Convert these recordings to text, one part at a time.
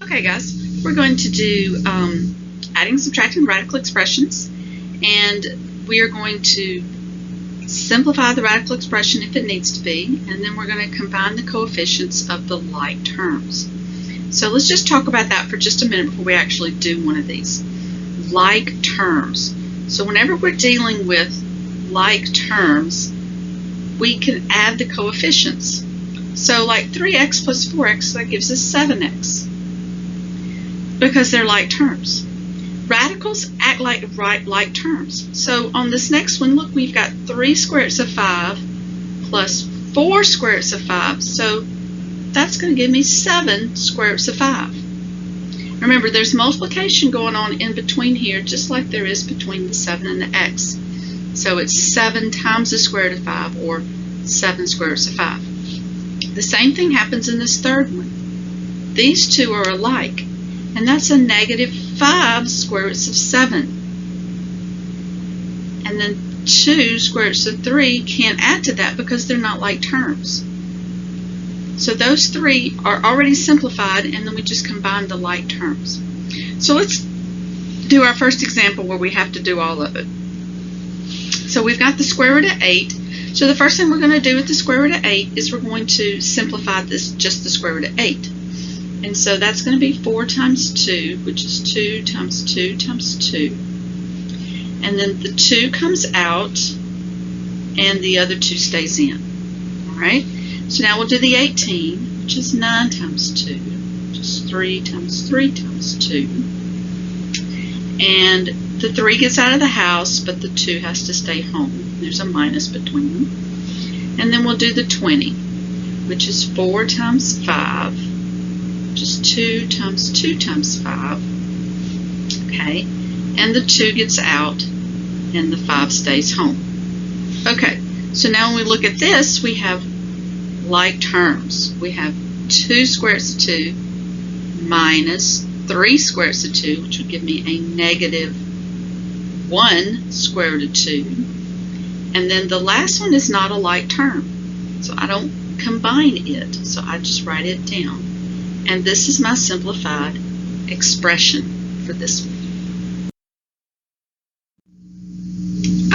Okay, guys, we're going to do adding, subtracting radical expressions, and we are going to simplify the radical expression if it needs to be, and then we're going to combine the coefficients of the like terms. So let's just talk about that for just a minute before we actually do one of these. Like terms. So whenever we're dealing with like terms, we can add the coefficients. So like 3x plus 4x, that gives us 7x. Because they're like terms. Radicals act like terms. So on this next one, look, we've got 3 square roots of 5 plus 4 square roots of 5. So that's going to give me 7 square roots of 5. Remember, there's multiplication going on in between here, just like there is between the 7 and the x. So it's 7 times the square root of 5, or 7 square roots of 5. The same thing happens in this third one. These two are alike. And that's a negative 5 square roots of 7. And then 2 square roots of 3 can't add to that because they're not like terms. So those three are already simplified, and then we just combine the like terms. So let's do our first example where we have to do all of it. So we've got the square root of 8. So the first thing we're going to do with the square root of 8 is we're going to simplify this, just the square root of 8. And so that's going to be 4 times 2, which is 2 times 2 times 2. And then the 2 comes out, and the other 2 stays in. All right? So now we'll do the 18, which is 9 times 2, which is 3 times 3 times 2. And the 3 gets out of the house, but the 2 has to stay home. There's a minus between them. And then we'll do the 20, which is 4 times 5. Just 2 times 2 times 5, okay, and the 2 gets out, and the 5 stays home. Okay, so now when we look at this, we have like terms. We have 2 square roots of 2 minus 3 square roots of 2, which would give me a negative 1 square root of 2, and then the last one is not a like term, so I don't combine it, so I just write it down. And this is my simplified expression for this one.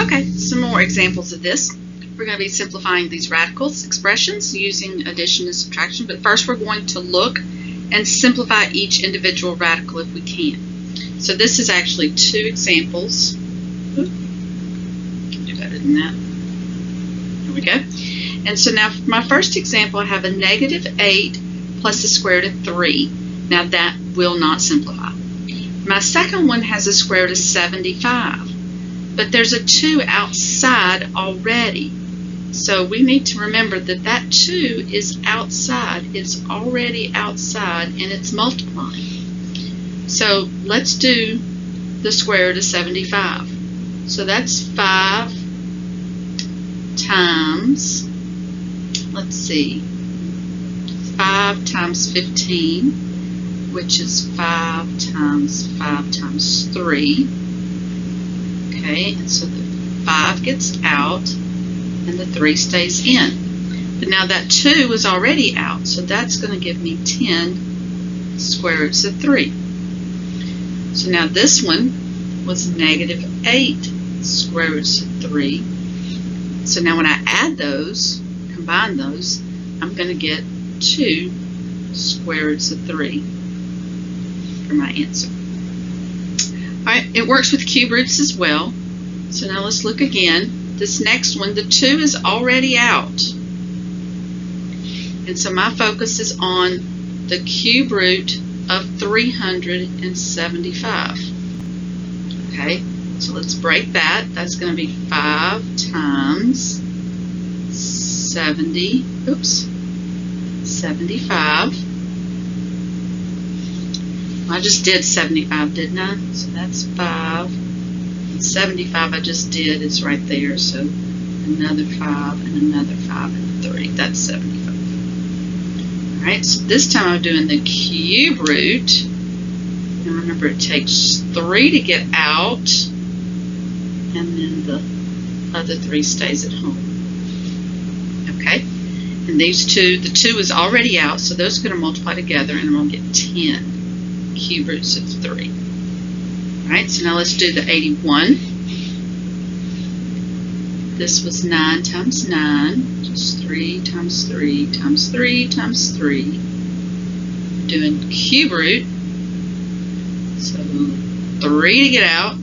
Okay, some more examples of this. We're going to be simplifying these radicals expressions using addition and subtraction, but first we're going to look and simplify each individual radical if we can. So this is actually 2 examples. Can do better than that. There we go. And so now for my first example, I have a negative 8 plus the square root of 3. Now that will not simplify. My second one has a square root of 75, but there's a 2 outside already. So we need to remember that that 2 is outside. It's already outside, and it's multiplying. So let's do the square root of 75. So that's 5 times, let's see, 5 times 15, which is 5 times 5 times 3. Okay, and so the 5 gets out, and the 3 stays in. But now that 2 is already out, so that's going to give me 10 square roots of 3. So now this one was negative 8 square roots of 3. So now when I add those, combine those, I'm going to get 2 square roots of 3 for my answer. Alright, it works with cube roots as well. So now let's look again. This next one, the 2 is already out. And so my focus is on the cube root of 375. Okay, so let's break that. That's going to be 5 times 75. I just did 75, didn't I? So that's 5. And 75 I just did is right there. So another 5 and another 5 and 3. That's 75. Alright, so this time I'm doing the cube root. And remember, it takes 3 to get out, and then the other 3 stays at home. Okay? And these two, the 2 is already out, so those are going to multiply together, and I'm going to get 10. cube roots of 3. Alright, so now let's do the 81. This was 9 times 9, which is 3 times 3 times 3 times 3. Doing cube root, so 3 to get out.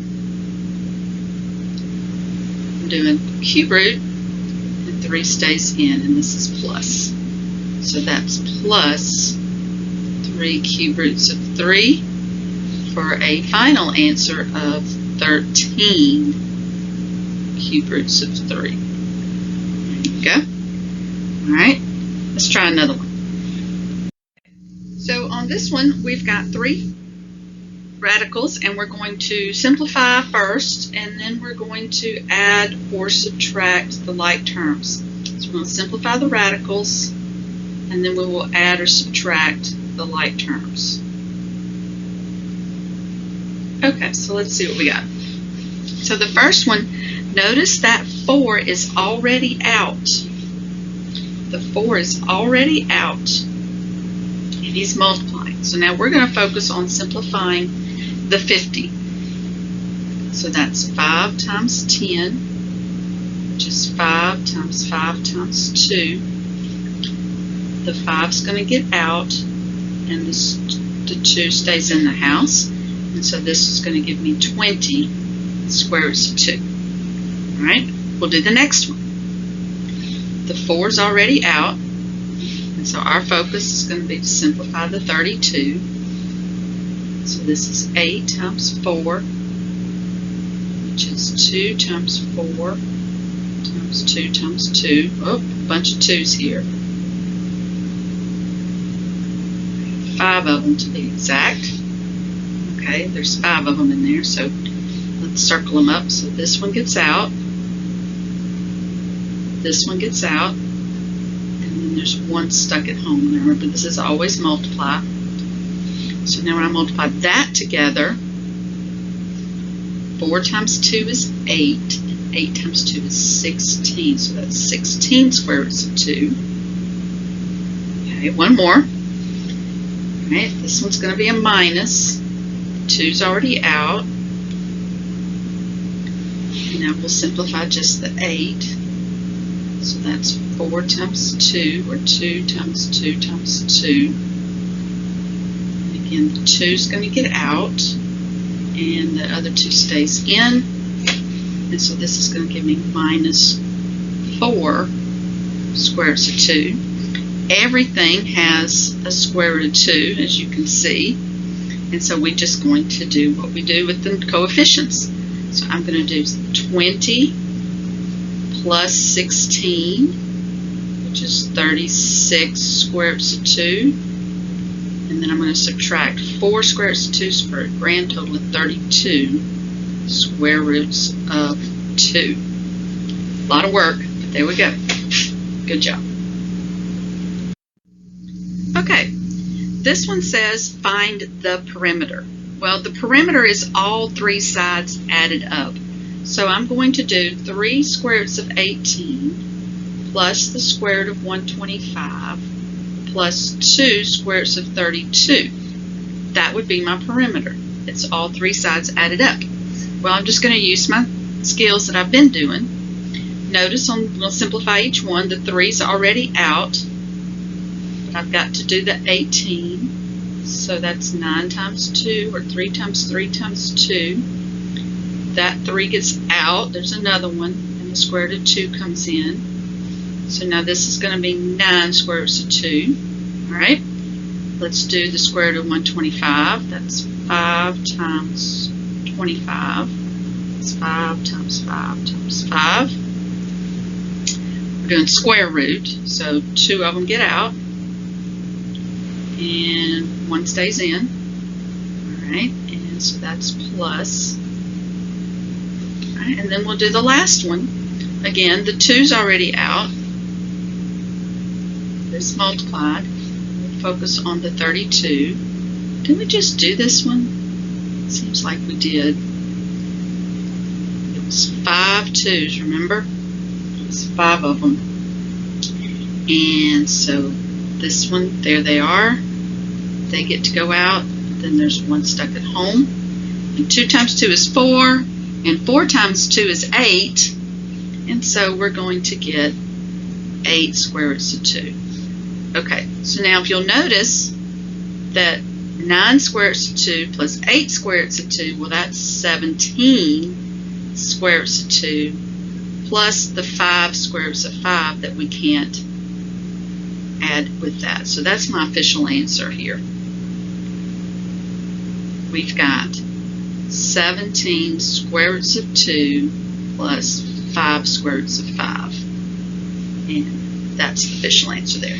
I'm doing cube root, and 3 stays in, and this is plus. So that's plus 3 cube roots of 3 for a final answer of 13 cube roots of 3. There you go. Alright, let's try another one. So on this one, we've got 3 radicals, and we're going to simplify first, and then we're going to add or subtract the like terms. So we're going to simplify the radicals, and then we will add or subtract the like terms. Okay, so let's see what we got. So the first one, notice that 4 is already out. The 4 is already out, and he's multiplying. So now we're going to focus on simplifying the 50. So that's 5 times 10, which is 5 times 5 times 2. The 5's going to get out, and the 2 stays in the house. And so this is going to give me 20 square roots of 2. Alright, we'll do the next one. The 4 is already out, and so our focus is going to be to simplify the 32. So this is 8 times 4, which is 2 times 4 times 2 times 2. Oh, a bunch of 2's here. 5 of them to be exact. Okay, there's 5 of them in there, so let's circle them up. So this one gets out, this one gets out, and then there's 1 stuck at home. Now remember, this is always multiply. So now when I multiply that together, 4 times 2 is 8, and 8 times 2 is 16. So that's 16 square roots of 2. Okay, one more. Alright, this one's going to be a minus. 2's already out. And now we'll simplify just the 8. So that's 4 times 2, or 2 times 2 times 2. And again, the 2's going to get out, and the other 2 stays in. And so this is going to give me minus 4 square roots of 2. Everything has a square root of 2, as you can see. And so we're just going to do what we do with the coefficients. So I'm going to do 20 plus 16, which is 36 square roots of 2. And then I'm going to subtract 4 square roots of 2 for a grand total of 32 square roots of 2. A lot of work, but there we go. Good job. Okay, this one says find the perimeter. Well, the perimeter is all 3 sides added up. So I'm going to do 3 square roots of 18 plus the square root of 125 plus 2 square roots of 32. That would be my perimeter. It's all 3 sides added up. Well, I'm just going to use my skills that I've been doing. Notice we'll simplify each one. The 3's already out. I've got to do the 18, so that's 9 times 2, or 3 times 3 times 2. That 3 gets out, there's another one, and the square root of 2 comes in. So now this is going to be 9 square roots of 2. Alright, let's do the square root of 125. That's 5 times 25. That's 5 times 5 times 5. We're doing square root, so 2 of them get out, and 1 stays in. Alright, and so that's plus. Alright, and then we'll do the last one. Again, the 2's already out. This multiplied. We'll focus on the 32. Didn't we just do this one? Seems like we did. It was 5 2's, remember? It was 5 of them. And so this one, there they are. They get to go out. then there's 1 stuck at home. And 2 times 2 is 4, and 4 times 2 is 8, and so we're going to get 8 square roots of 2. Okay, so now if you'll notice that 9 square roots of 2 plus 8 square roots of 2, well, that's 17 square roots of 2 plus the 5 square roots of 5 that we can't add with that. So that's my official answer here. We've got 17 square roots of 2 plus 5 square roots of 5. And that's the official answer there.